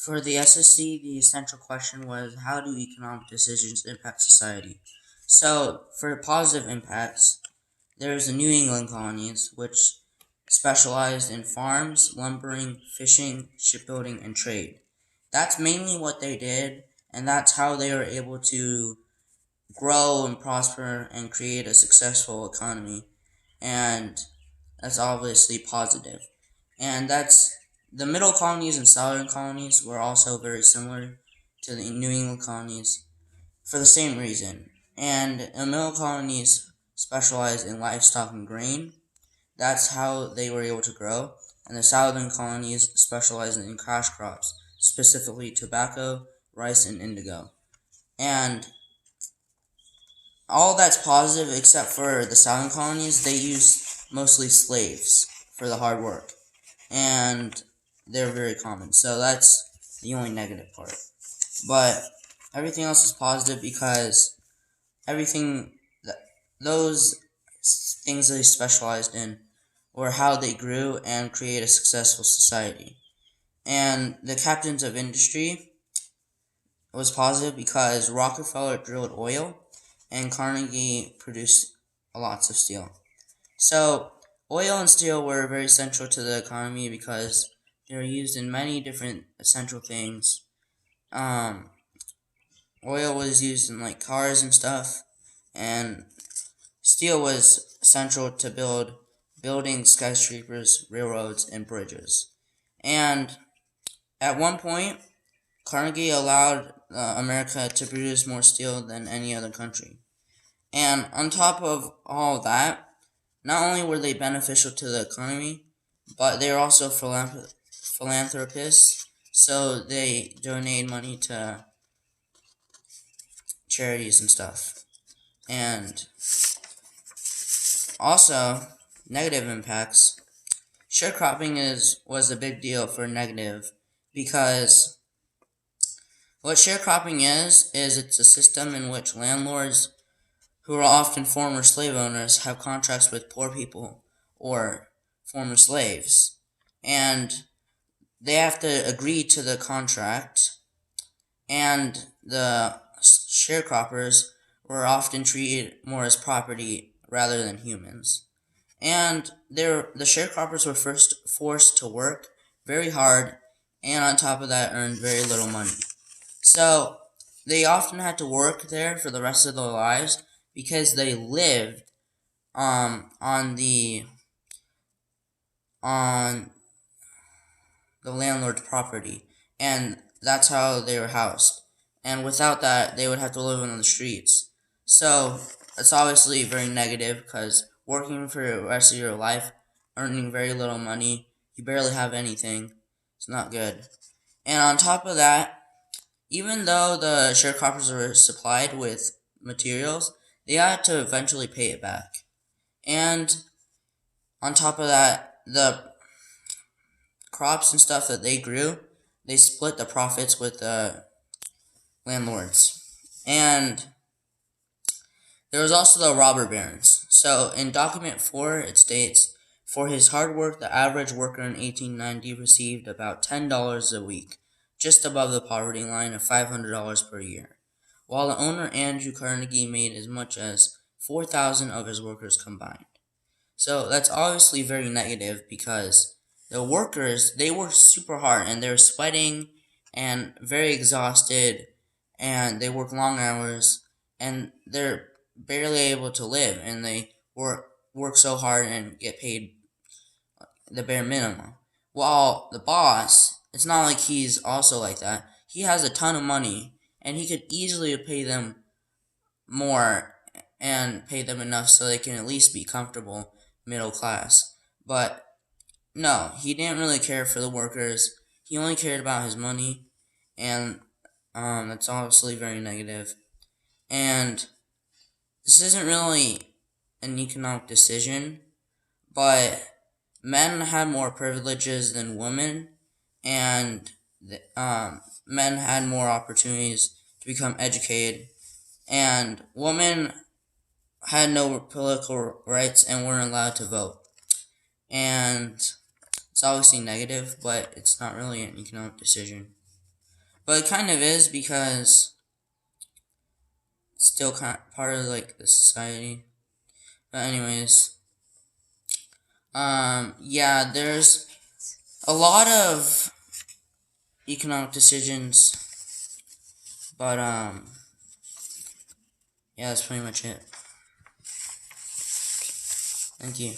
For the SSC, the essential question was how do economic decisions impact society? So, for positive impacts, there's the New England colonies, which specialized in farms, lumbering, fishing, shipbuilding, and trade. That's mainly what they did, and that's how they were able to grow and prosper and create a successful economy. And that's obviously positive. And that's the middle colonies and southern colonies were also very similar to the New England colonies for the same reason. And the middle colonies specialized in livestock and grain. That's how they were able to grow. And the southern colonies specialized in cash crops, specifically tobacco, rice, and indigo. And all that's positive except for the southern colonies. They used mostly slaves for the hard work, and they're very common. So that's the only negative part. But everything else is positive because everything that those things they specialized in were how they grew and create a successful society. And the captains of industry was positive because Rockefeller drilled oil and Carnegie produced lots of steel. So, oil and steel were very central to the economy because they were used in many different essential things. Um, Oil was used in like cars and stuff, and steel was central to build buildings, skyscrapers, railroads, and bridges. And at one point, Carnegie allowed America to produce more steel than any other country. And on top of all that, not only were they beneficial to the economy, but they were also philanthropists. So they donate money to charities and stuff. And also, negative impacts. Sharecropping was a big deal for negative because what sharecropping is it's a system in which landlords who are often former slave owners have contracts with poor people or former slaves. And they have to agree to the contract, and the sharecroppers were often treated more as property rather than humans. And the sharecroppers were first forced to work very hard, and on top of that, earned very little money. So they often had to work there for the rest of their lives because they lived on on the landlord's property, and that's how they were housed. And without that, they would have to live on the streets. So it's obviously very negative because working for the rest of your life, earning very little money, you barely have anything. It's not good. And on top of that, even though the sharecroppers were supplied with materials, they had to eventually pay it back. And on top of that, the crops and stuff that they grew, they split the profits with the landlords. And there was also the robber barons. So in document 4, it states, for his hard work, the average worker in 1890 received about $10 a week, just above the poverty line of $500 per year, while the owner Andrew Carnegie made as much as 4,000 of his workers combined. So that's obviously very negative because the workers, they worked super hard and they're sweating and very exhausted, and they work long hours and they're barely able to live, and they work so hard and get paid the bare minimum. While the boss, it's not like he's also like that. He has a ton of money and he could easily pay them more and pay them enough so they can at least be comfortable middle class. But no, he didn't really care for the workers. He only cared about his money, and that's obviously very negative. And this isn't really an economic decision, but men had more privileges than women, and men had more opportunities to become educated, and women had no political rights and weren't allowed to vote. And it's obviously negative, but it's not really an economic decision. But it kind of is, because it's still kind of part of like the society. But anyways, yeah, there's a lot of economic decisions, but yeah, that's pretty much it. Thank you.